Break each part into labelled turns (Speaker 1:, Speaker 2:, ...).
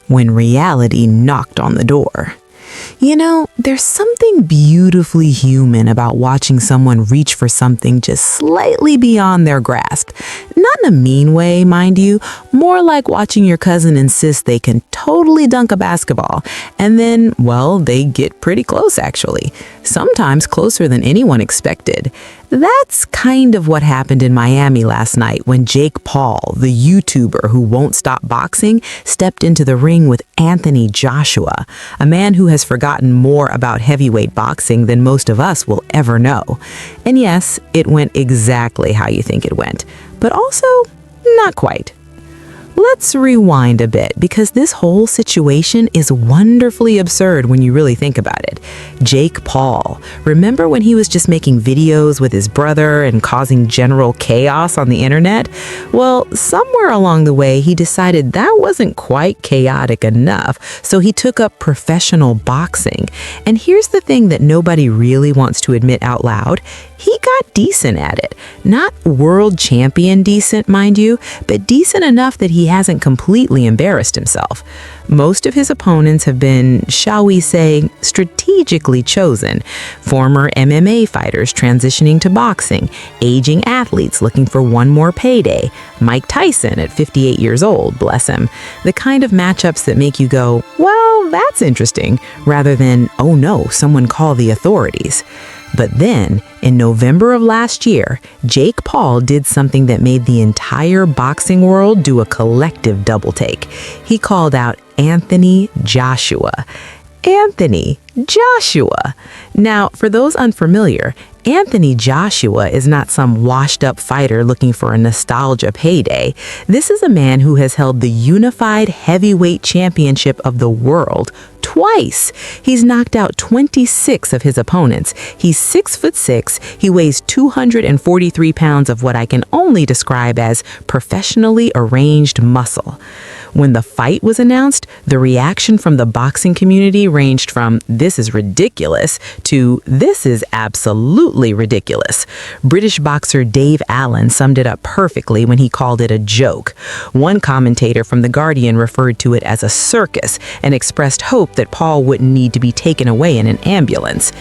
Speaker 1: when reality knocked on the door. You know, there's something beautifully human about watching someone reach for something just slightly beyond their grasp. Not in a mean way, mind you, more like watching your cousin insist they can totally dunk a basketball, and then, well, they get pretty close actually. Sometimes closer than anyone expected. That's kind of what happened in Miami last night when Jake Paul, the YouTuber who won't stop boxing, stepped into the ring with Anthony Joshua, a man who has forgotten more about heavyweight boxing than most of us will ever know. And yes, it went exactly how you think it went, but also not quite. Let's rewind a bit because this whole situation is wonderfully absurd when you really think about it. Jake Paul, remember when he was just making videos with his brother and causing general chaos on the internet? Well, somewhere along the way, he decided that wasn't quite chaotic enough, so he took up professional boxing. And here's the thing that nobody really wants to admit out loud. He got decent at it. Not world champion decent, mind you, but decent enough that he hasn't completely embarrassed himself. Most of his opponents have been, shall we say, strategically chosen. Former MMA fighters transitioning to boxing, aging athletes looking for one more payday, Mike Tyson at 58 years old, bless him. The kind of matchups that make you go, well, that's interesting, rather than, oh no, someone call the authorities. But then, in November of last year, Jake Paul did something that made the entire boxing world do a collective double take. He called out Anthony Joshua. Anthony Joshua. Now, for those unfamiliar, Anthony Joshua is not some washed-up fighter looking for a nostalgia payday. This is a man who has held the unified heavyweight championship of the world twice. He's knocked out 26 of his opponents. He's 6'6". He weighs 243 pounds of what I can only describe as professionally arranged muscle. When the fight was announced, the reaction from the boxing community ranged from "this is ridiculous" to "this is absolutely ridiculous." British boxer Dave Allen summed it up perfectly when he called it a joke. One commentator from The Guardian referred to it as a circus and expressed hope that Paul wouldn't need to be taken away in an ambulance.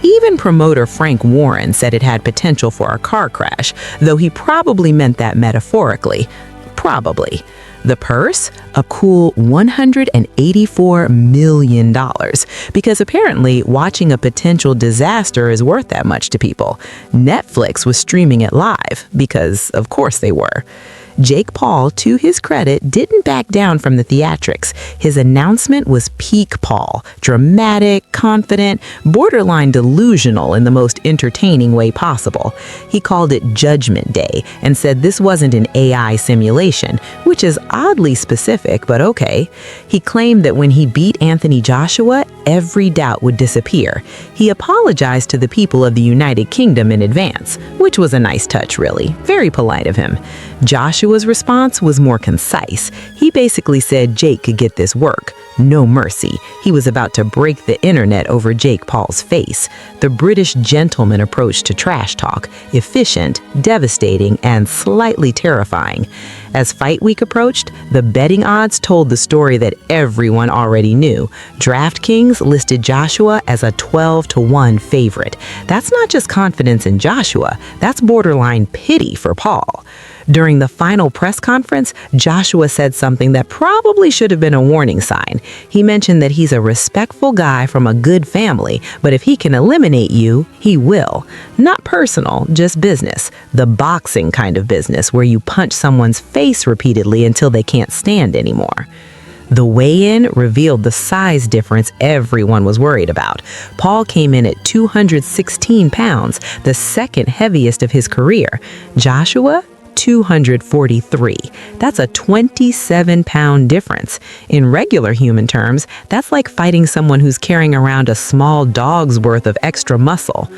Speaker 1: Even promoter Frank Warren said it had potential for a car crash, though he probably meant that metaphorically. Probably. The purse? A cool $184 million. Because apparently watching a potential disaster is worth that much to people. Netflix was streaming it live, because of course they were. Jake Paul, to his credit, didn't back down from the theatrics. His announcement was peak Paul. Dramatic, confident, borderline delusional in the most entertaining way possible. He called it Judgment Day and said this wasn't an AI simulation, which is oddly specific, but okay. He claimed that when he beat Anthony Joshua, every doubt would disappear. He apologized to the people of the United Kingdom in advance, which was a nice touch, really. Very polite of him. Joshua's response was more concise. He basically said Jake could get this work. No mercy. He was about to break the internet over Jake Paul's face. The British gentleman approach to trash talk, efficient, devastating, and slightly terrifying. As fight week approached, the betting odds told the story that everyone already knew. DraftKings listed Joshua as a 12-1 favorite. That's not just confidence in Joshua, that's borderline pity for Paul. During the final press conference, Joshua said something that probably should have been a warning sign. He mentioned that he's a respectful guy from a good family, but if he can eliminate you, he will. Not personal, just business. The boxing kind of business where you punch someone's face repeatedly until they can't stand anymore. The weigh-in revealed the size difference everyone was worried about. Paul came in at 216 pounds, the second heaviest of his career. Joshua, 243. That's a 27-pound difference. In regular human terms, that's like fighting someone who's carrying around a small dog's worth of extra muscle.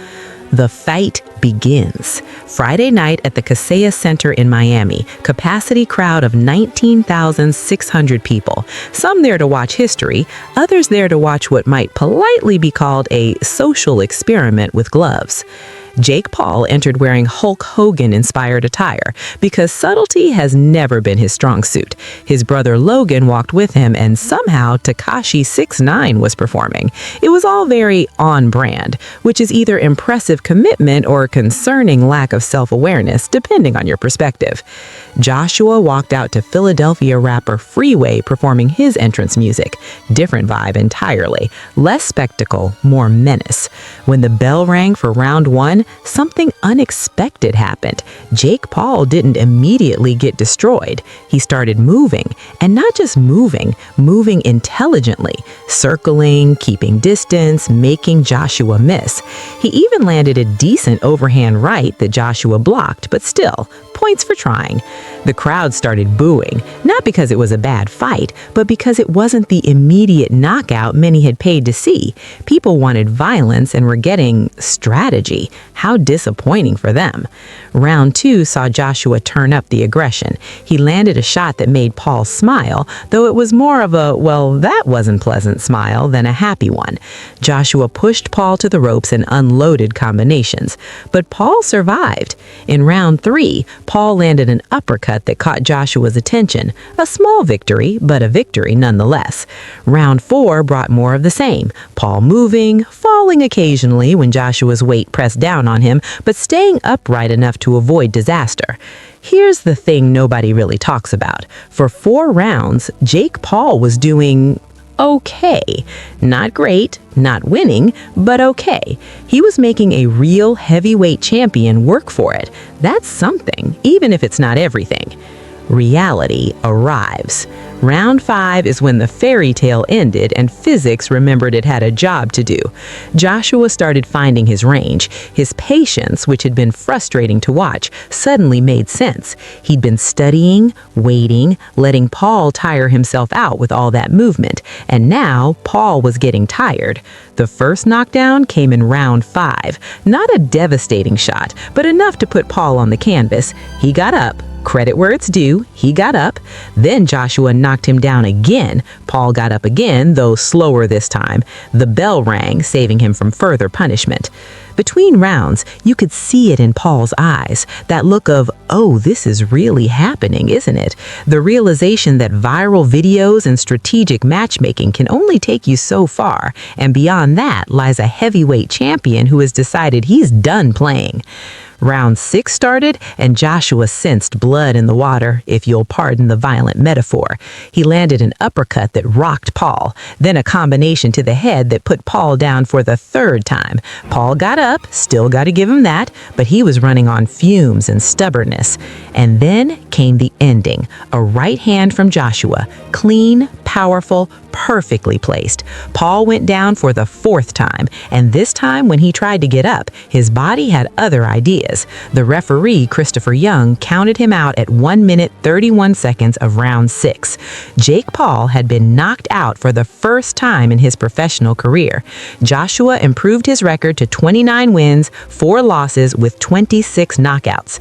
Speaker 1: The fight begins. Friday night at the Kaseya Center in Miami, capacity crowd of 19,600 people. Some there to watch history, others there to watch what might politely be called a social experiment with gloves. Jake Paul entered wearing Hulk Hogan-inspired attire because subtlety has never been his strong suit. His brother Logan walked with him, and somehow Tekashi 6ix9ine was performing. It was all very on-brand, which is either impressive commitment or concerning lack of self-awareness, depending on your perspective. Joshua walked out to Philadelphia rapper Freeway performing his entrance music. Different vibe entirely. Less spectacle, more menace. When the bell rang for round one, something unexpected happened. Jake Paul didn't immediately get destroyed. He started moving, and not just moving intelligently, circling, keeping distance, making Joshua miss. He even landed a decent overhand right that Joshua blocked, but still, points for trying. The crowd started booing, not because it was a bad fight, but because it wasn't the immediate knockout many had paid to see. People wanted violence and were getting strategy. How disappointing for them. Round two saw Joshua turn up the aggression. He landed a shot that made Paul smile, though it was more of a, well, that wasn't pleasant smile than a happy one. Joshua pushed Paul to the ropes and unloaded combinations, but Paul survived. In round three, Paul landed an uppercut that caught Joshua's attention. A small victory, but a victory nonetheless. Round four brought more of the same. Paul moving, falling occasionally when Joshua's weight pressed down on him, but staying upright enough to avoid disaster. Here's the thing nobody really talks about. For 4 rounds, Jake Paul was doing okay. Not great, not winning, but okay. He was making a real heavyweight champion work for it. That's something, even if it's not everything. Reality arrives. Round 5 is when the fairy tale ended and physics remembered it had a job to do. Joshua started finding his range. His patience, which had been frustrating to watch, suddenly made sense. He'd been studying, waiting, letting Paul tire himself out with all that movement. And now Paul was getting tired. The first knockdown came in round 5. Not a devastating shot, but enough to put Paul on the canvas. He got up. Credit where it's due, he got up. Then Joshua knocked him down again. Paul got up again, though slower this time. The bell rang, saving him from further punishment. Between rounds, you could see it in Paul's eyes, that look of, oh, this is really happening, isn't it? The realization that viral videos and strategic matchmaking can only take you so far, and beyond that lies a heavyweight champion who has decided he's done playing. Round 6 started, and Joshua sensed blood in the water, if you'll pardon the violent metaphor. He landed an uppercut that rocked Paul, then a combination to the head that put Paul down for the 3rd time. Paul got up, still got to give him that, but he was running on fumes and stubbornness. And then came the ending, a right hand from Joshua, clean, powerful, perfectly placed. Paul went down for the 4th time, and this time when he tried to get up, his body had other ideas. The referee, Christopher Young, counted him out at 1 minute 31 seconds of round 6. Jake Paul had been knocked out for the first time in his professional career. Joshua improved his record to 29 wins, 4 losses with 26 knockouts.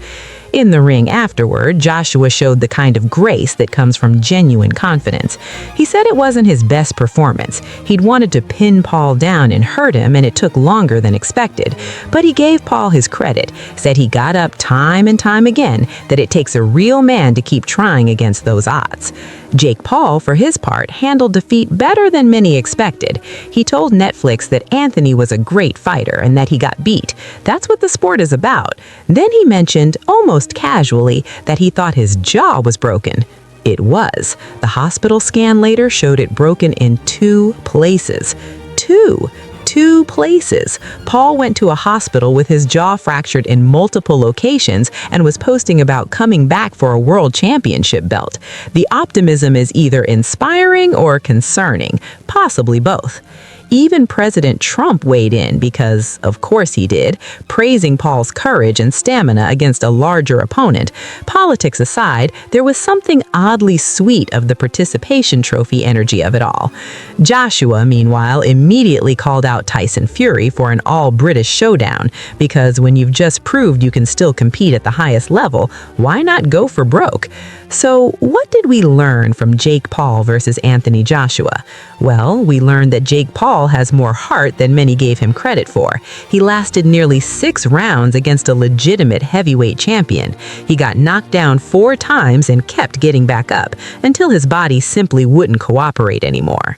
Speaker 1: In the ring afterward, Joshua showed the kind of grace that comes from genuine confidence. He said it wasn't his best performance. He'd wanted to pin Paul down and hurt him, and it took longer than expected. But he gave Paul his credit, said he got up time and time again, that it takes a real man to keep trying against those odds. Jake Paul, for his part, handled defeat better than many expected. He told Netflix that Anthony was a great fighter and that he got beat. That's what the sport is about. Then he mentioned, almost casually, that he thought his jaw was broken. It was. The hospital scan later showed it broken in 2 places. Two places. Paul went to a hospital with his jaw fractured in multiple locations and was posting about coming back for a world championship belt. The optimism is either inspiring or concerning, possibly both. Even President Trump weighed in because, of course he did, praising Paul's courage and stamina against a larger opponent. Politics aside, there was something oddly sweet of the participation trophy energy of it all. Joshua, meanwhile, immediately called out Tyson Fury for an all-British showdown, because when you've just proved you can still compete at the highest level, why not go for broke? So what did we learn from Jake Paul versus Anthony Joshua? Well, we learned that Jake Paul Paul has more heart than many gave him credit for. He lasted nearly 6 rounds against a legitimate heavyweight champion. He got knocked down 4 times and kept getting back up until his body simply wouldn't cooperate anymore.